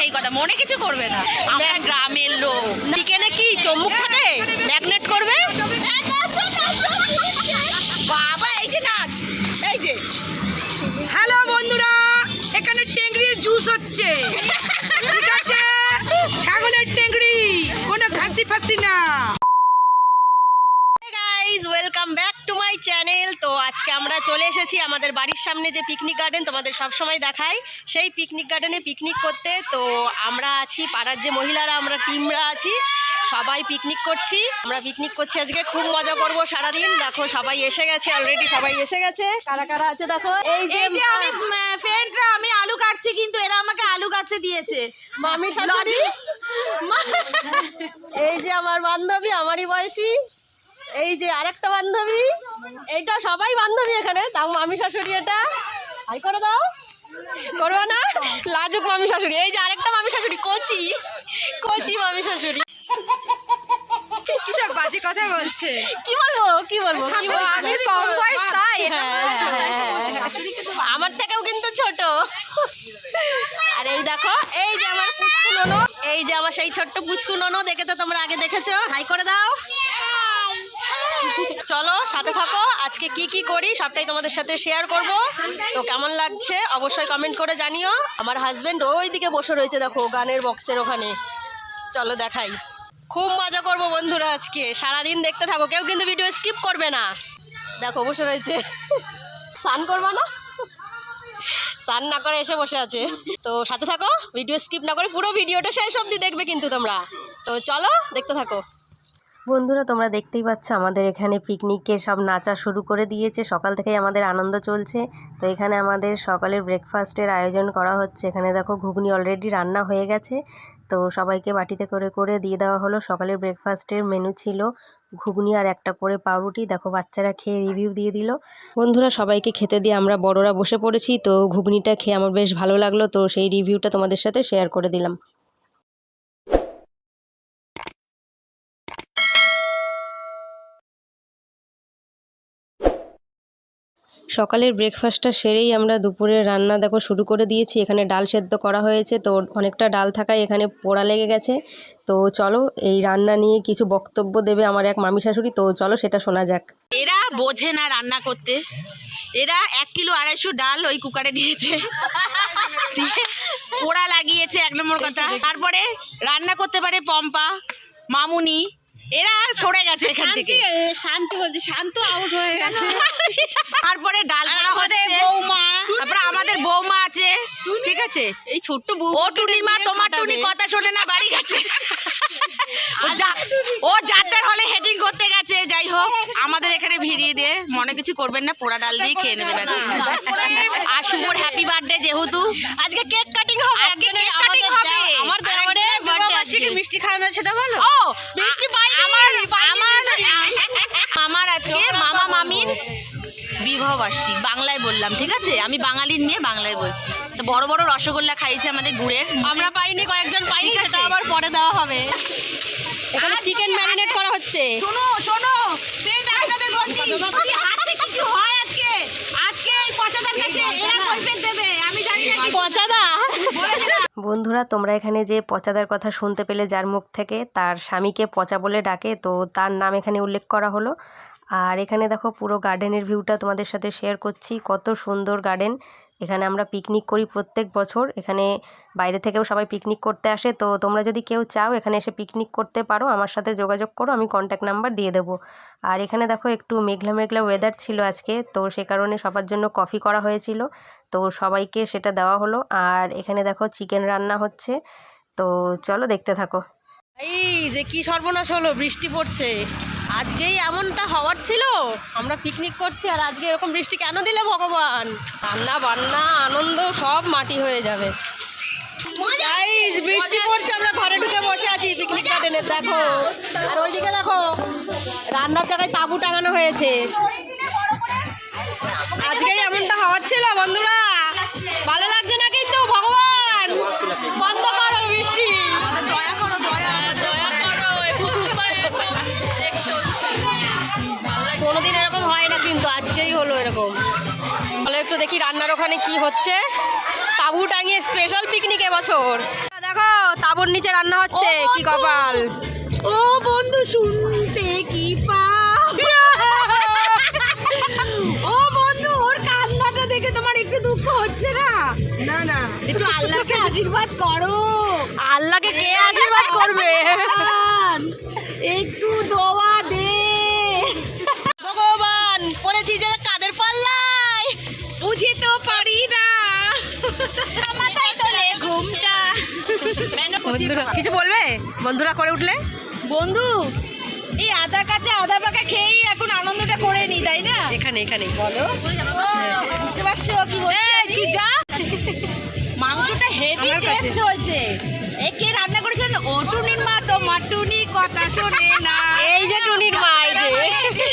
এই কথা, মনে কিছু করবে না, আমরা গ্রামের লোক। চিকেনে কি চম্মুক থাকে, ম্যাগনেট করবে। বাবা এই যে নাচ, এই যে। হ্যালো বন্ধুরা, এখানে টেংরির জুস হচ্ছে, ঠিক আছে? ছাগলের টেংরি, কোনো ঘাসি ফাসি না। Guys welcome back to my channel. তো আজকে আমরা চলে এসেছি আমাদের বাড়ির সামনে যে পিকনিক গার্ডেন তোমাদের সবসময় দেখাই, সেই পিকনিক গার্ডেনে পিকনিক করতে। তো আমরা আছি পাড়ার যে মহিলারা, আমরা টিমরা আছি, সবাই পিকনিক করছি। আমরা পিকনিক করছি আজকে, খুব মজা করবো সারাদিন। দেখো সবাই এসে গেছে, অলরেডি সবাই এসে গেছে। কারা কারা আছে দেখো। এই যে আমি ফ্রেন্ডরা, আমি আলু কাটছি কিন্তু এরা আমাকে আলু কাটতে দিয়েছে। মামি শাশুড়ি, এই যে আমার বান্ধবী, আমারই বয়সী, এই যে আরেকটা বান্ধবী, এইটা সবাই বান্ধবী এখানে। তাও মামি শাশুড়ি, এটা হাই করে দাও, করবে না, লাজুক মামি শাশুড়ি। এই যে আরেকটা মামি শাশুড়ি, কচি কচি মামি শাশুড়ি। কিসব বাজে কথা বলছে? কি বলবো কি বলবো, আমি কম বয়স তাই। আমার থেকেও কিন্তু ছোট। আর এই দেখো, এই যে আমার পুচকু ননো, এই যে আমার সেই ছোট্ট পুচকু ননো, দেখে তো তোমরা আগে দেখেছো। হাই করে দাও। চলো সাথে থাকো, আজকে কি কি করি সবটাই তোমাদের সাথে শেয়ার করব। তো কেমন লাগছে অবশ্যই কমেন্ট করে জানিও। আমার হাজবেন্ড ওই দিকে বসে রয়েছে, দেখো গানের বক্সের ওখানে। চলো দেখাই, খুব মজা করব বন্ধুরা আজকে, সারাদিন দেখতে থাকো, কেউ কিন্তু ভিডিও স্কিপ করবে না। দেখো বসে রয়েছে, স্নান করবা না, স্নান না করে এসে বসে আছে। তো সাথে থাকো, ভিডিও স্কিপ না করে পুরো ভিডিওটা শেষ অবধি দেখবে কিন্তু তোমরা। তো চলো দেখতে থাকো। বন্ধুরা তোমরা দেখতেই পাচ্ছ আমাদের এখানে পিকনিকে সব নাচা শুরু করে দিয়েছে, সকাল থেকেই আমাদের আনন্দ চলছে। তো এখানে আমাদের সকালের ব্রেকফাস্টের আয়োজন করা হচ্ছে। এখানে দেখো ঘুগনি অলরেডি রান্না হয়ে গেছে, তো সবাইকে বাটিতে করে করে দিয়ে দেওয়া হলো। সকালের ব্রেকফাস্টের মেনু ছিল ঘুগনি আর একটা করে পাউরুটি। দেখো বাচ্চারা খেয়ে রিভিউ দিয়ে দিল। বন্ধুরা সবাইকে খেতে দিয়ে আমরা বড়রা বসে পড়েছি। তো ঘুগনিটা খেয়ে আমার বেশ ভালো লাগলো, তো সেই রিভিউটা তোমাদের সাথে শেয়ার করে দিলাম। সকালের ব্রেকফাস্টটা সেরেই আমরা দুপুরের রান্না দেখো শুরু করে দিয়েছি। এখানে ডাল সেদ্ধ করা হয়েছে, তো অনেকটা ডাল থাকায় এখানে পোড়া লেগে গেছে। তো চলো এই রান্না নিয়ে কিছু বক্তব্য দেবে আমার এক মামি শাশুড়ি, তো চলো সেটা শোনা যাক। এরা বোঝে না রান্না করতে, এরা 1 কিলো 250 ডাল ওই কুকারে দিয়েছে, পোড়া লাগিয়েছে, 1 নম্বর কথা। তারপরে রান্না করতে পারে পম্পা, মামুনি, এরা সরে গেছে এখান থেকে। শান্ত বলছে, শান্ত আউট হয়ে গেছে। তারপরে ডাল পোড়া হচ্ছে, তারপরে আমাদের বৌমা আছে, ঠিক আছে? এই ছোট্ট বউ, ও টুনিমা, তোমার টুনি কথা শোনে না, বাড়ি গেছে। ও যাত্রার হলে হেডিং করতে গেছে। যাই হোক, আমাদের এখানে ভিড়িয়ে দিয়ে মনে কিছু করবেন না, পোড়া ডাল দিয়ে খেয়ে নেবেন। আর শুভর হ্যাপি বার্থডে, যেহেতু আজকে কেক কাটিং হবে, আজকে কেক কাটিং হবে। আমার দেওরের বার্থডে, আজকে মিষ্টি খাওয়ানো, সেটা বলো। ও মিষ্টি পাইনি, আমার আজকে মামা মামির বিবাহবার্ষিক, বাংলায় বললাম, ঠিক আছে? আমি বাঙালির মেয়ে, বাংলায় বলছি। তো বড় বড় রসগোল্লা খাইছে আমাদের গুড়ের, আমরা পাইনি, কয়েকজন পাইনি, সেটা আবার পরে দেওয়া হবে। এখানে চিকেন ম্যারিনেট করা হচ্ছে। শোনো শোনো, আপনাদের বলছি, যদি হাতে কিছু হয় আজকে, আজকে এই পচাদার কাছে এরা কৈফিয়ত দেবে, আমি জানি না। পচাদা বন্ধুরা তোমরা এখানে যে পচাদার কথা শুনতে পেলে যার মুখ থেকে, তার স্বামীকে পচা বলে ডাকে, তো তার নাম এখানে উল্লেখ করা হলো। আর এখানে দেখো পুরো গার্ডেনের ভিউটা তোমাদের সাথে শেয়ার করছি, কত সুন্দর গার্ডেন। এখানে আমরা পিকনিক করি প্রত্যেক বছর, এখানে বাইরে থেকেও সবাই পিকনিক করতে আসে। তো তোমরা যদি কেউ চাও এখানে এসে পিকনিক করতে পারো, আমার সাথে যোগাযোগ করো, আমি কন্ট্যাক্ট নাম্বার দিয়ে দেবো। আর এখানে দেখো একটু মেঘলা মেঘলা ওয়েদার ছিল আজকে, তো সে কারণে সবার জন্য কফি করা হয়েছিল, তো সবাইকে সেটা দেওয়া হলো। আর এখানে দেখো চিকেন রান্না হচ্ছে, তো চলো দেখতে থাকো। এই যে কি সর্বনাশ হলো, বৃষ্টি পড়ছে। আজকেই এমনটা হওয়ার ছিল, আমরা পিকনিক করছি আর আজকে এরকম বৃষ্টি কেন দিলে ভগবান? রান্না বান্না আনন্দ সব মাটি হয়ে যাবে। গাইস বৃষ্টি পড়ছে, আমরা ঘরে ঢুকে বসে আছি পিকনিক গার্ডেনে, দেখো। আর ওইদিকে দেখো রান্নার জায়গায় তাঁবু টাঙানো হয়েছে। আজকেই এমনটা হওয়ার ছিল বন্ধুরা, ভালো লাগছে না কিন্তু, ভগবান বন্ধ করো বৃষ্টি, দয়া করো, দয়া করো। কোনোদিন এরকম হয় না কিন্তু আজকেই হলো এরকম। তাহলে একটু দেখি রান্নার ওখানে কি হচ্ছে। তাঁবু টাঙিয়ে স্পেশাল পিকনিক এবছর। দেখো তাবুর নিচে রান্না হচ্ছে, কি কপাল। ও বন্ধু শুনতে কি ও বন্ধু ওর কান্নাটা দেখে তোমার একটু দুঃখ হচ্ছে না? না না, একটু আল্লাহকে আশীর্বাদ করো। আল্লাহকে কে আশীর্বাদ করবে? একটু দোয়া দে। ভগবান পড়েছি যে কাদের পাল্লায়, বুঝি তো পারি না মাথায় তোলে ঘুমটা। বন্ধুরা কিছু বলবে? বন্ধুরা করে উঠলে বন্ধু এই আদা কাঁচা আদা পাকা খেয়েই এখন আনন্দটা করে নি, তাই না? এখানে বলো, বুঝতে পারছো কি বলছি? তুই যা। মাংসটা হেভি টেস্ট হয়েছে। এ কে রান্না করেছেন? ও টুনির মা, তো মাটুনি কথা শোনে না। এই যে টুনির মা, এই যে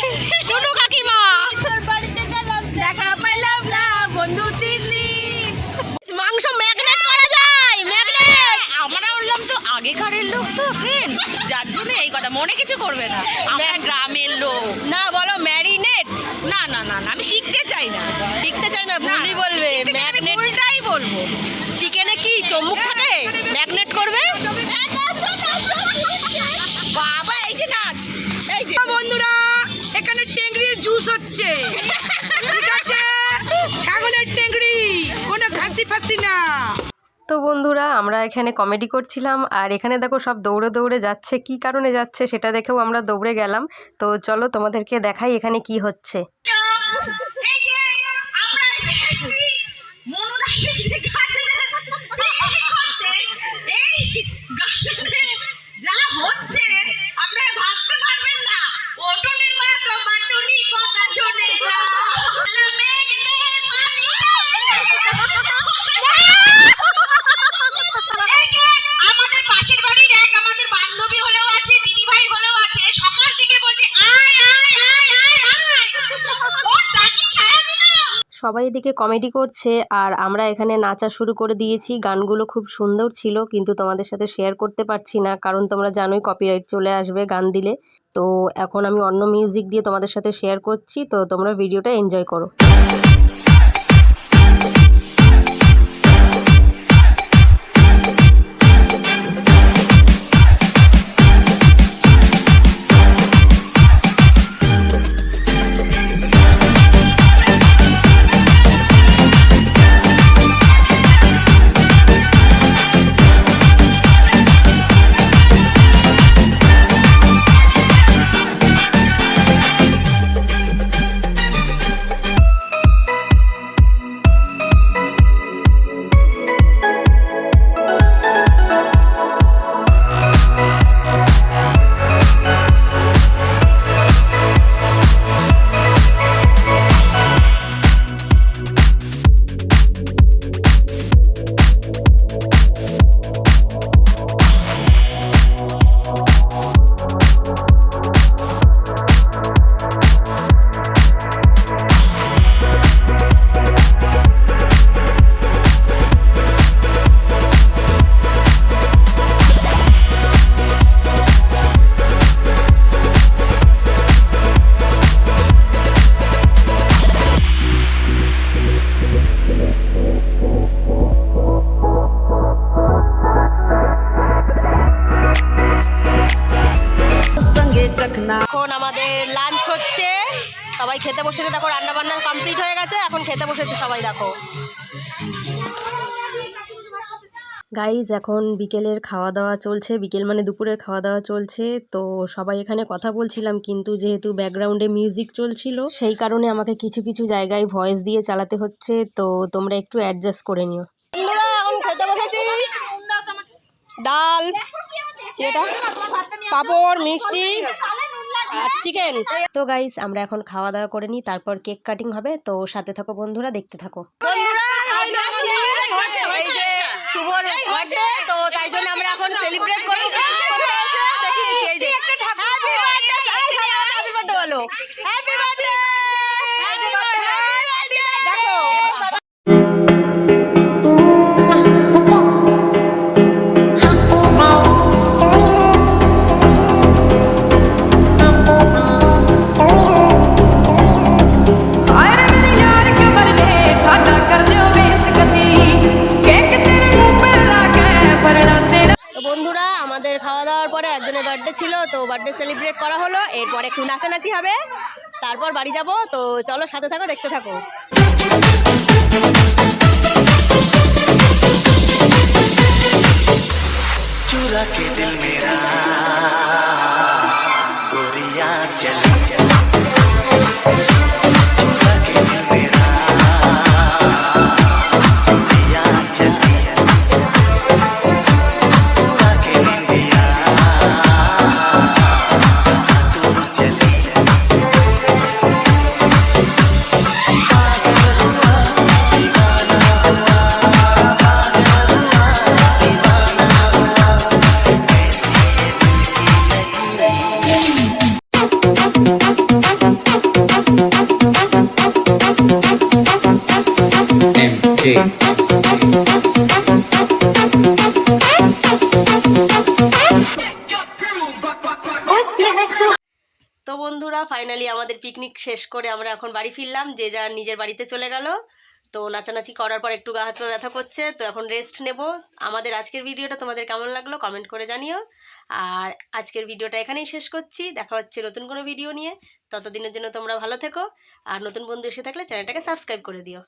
টুনু কাকিমা। তোর বাড়িতে গেলাম, দেখা পাইলাম না বন্ধু 3 দিন। মাংস ম্যাগনেট করা যায়, ম্যাগনেট। আমরা বললাম তো আগেকারের লোক তো ফ্রেন্ড, যার জন্য এই কথা মনে কিছু করবে না। আমরা গ্রামের লোক না, বলো ম্যারিনেট। না না না না, আমি শিখতে চাই না। শিখতে চাই না, ভুলই বলবে। ম্যাগনেট উল্টাই বলবো। চিকেনে কি চম্মুক থাকে? ম্যাগনেট করবে। বাবা এই যে নাচ, এই যে বন্ধুরা এখানে টেংরির জুস হচ্ছে, ঠিক আছে? ছাগলের টেংরি, কোনো ঘাসি ফাসি না। তো বন্ধুরা আমরা এখানে কমেডি করছিলাম, আর এখানে দেখো সব দৌড়ে দৌড়ে যাচ্ছে। কি কারণে যাচ্ছে সেটা দেখেও আমরা দৌড়ে গেলাম। তো চলো তোমাদেরকে দেখাই এখানে কি হচ্ছে। এই যে আমরা এসেছি মনুদাকে গাছরে করতে। এই গাছরে যা হচ্ছে আপনারা ভাবতে পারবেন না। ওটুনির মা তো মাটুনি কথা শোনে না। মেঘ দে পানি দে। এই যে আমাদের পাশের বাড়ির এক আমাদের বান্ধবী হলেও আছে, দিদি ভাই হলেও আছে, সকাল থেকে বলছে আয় আয় আয় আয় আয়। ও ডাকি সারা দিল। সবাই এদিকে কমেডি করছে আর আমরা এখানে নাচা শুরু করে দিয়েছি। গানগুলো খুব সুন্দর ছিল, কিন্তু তোমাদের সাথে শেয়ার করতে পারছি না, কারণ তোমরা জানোই কপিরাইট চলে আসবে গান দিলে। তো এখন আমি অন্য মিউজিক দিয়ে তোমাদের সাথে শেয়ার করছি, তো তোমরা ভিডিওটা এনজয় করো। এখন আমাদের লাঞ্চ হচ্ছে, সবাই খেতে বসেছে। দেখো রান্না বান্না কমপ্লিট হয়ে গেছে, এখন খেতে বসেছে সবাই। দেখো গাইজ এখন বিকেলের খাওয়া দাওয়া চলছে, বিকেল মানে দুপুরের খাওয়া দাওয়া চলছে। তো সবাই এখানে কথা বলছিলাম, কিন্তু যেহেতু ব্যাকগ্রাউন্ডে মিউজিক চলছিল সেই কারণে আমাকে কিছু কিছু জায়গায় ভয়েস দিয়ে চালাতে হচ্ছে, তো তোমরা একটু অ্যাডজাস্ট করে নিও। এখন খেতে বসেছি, ডাল, এটা পাঁপড়, মিষ্টি আর চিকেন। তো গাইস আমরা এখন খাওয়া দাওয়া করে নিই, তারপর কেক কাটিং হবে। তো সাথে থাকো বন্ধুরা, দেখতে থাকো। বন্ধুরা এই যে শুভর হচ্ছে, তো তাই জন্য আমরা এখন সেলিব্রেট করবো। করতে এসে দেখিয়েছি এই যে হ্যাপি বার্থডে বলো, হ্যাপি বার্থডে দেখো। केक तेरे मुंह पे लाके भरना তো বার্থডে সেলিব্রেট করা হলো, এরপর একটু নাচানাচি হবে, তারপর বাড়ি যাব। তো চলো সাথে থাকো, দেখতে থাকো। चुरा के दिल मेरा गोरिया चली चुरा के दिल मेरा गोरिया चली चुरा के दिल मेरा कहाँ तू चली पागल हुआ दीवाना हुआ पागल हुआ दीवाना हुआ कैसी ये दिल की लगी তো বন্ধুরা ফাইনালি আমাদের পিকনিক শেষ করে আমরা এখন বাড়ি ফিরলাম, যে যার নিজের বাড়িতে চলে গেল। তো নাচানাচি করার পর একটু গা হাত পা ব্যথা করছে, তো এখন রেস্ট নেব। আমাদের আজকের ভিডিওটা তোমাদের কেমন লাগলো কমেন্ট করে জানিও। আর আজকের ভিডিওটা এখানেই শেষ করছি, দেখা হচ্ছে নতুন কোনো ভিডিও নিয়ে। ততদিনের জন্য তোমরা ভালো থেকো, আর নতুন বন্ধু এসে থাকলে চ্যানেলটাকে সাবস্ক্রাইব করে দিও।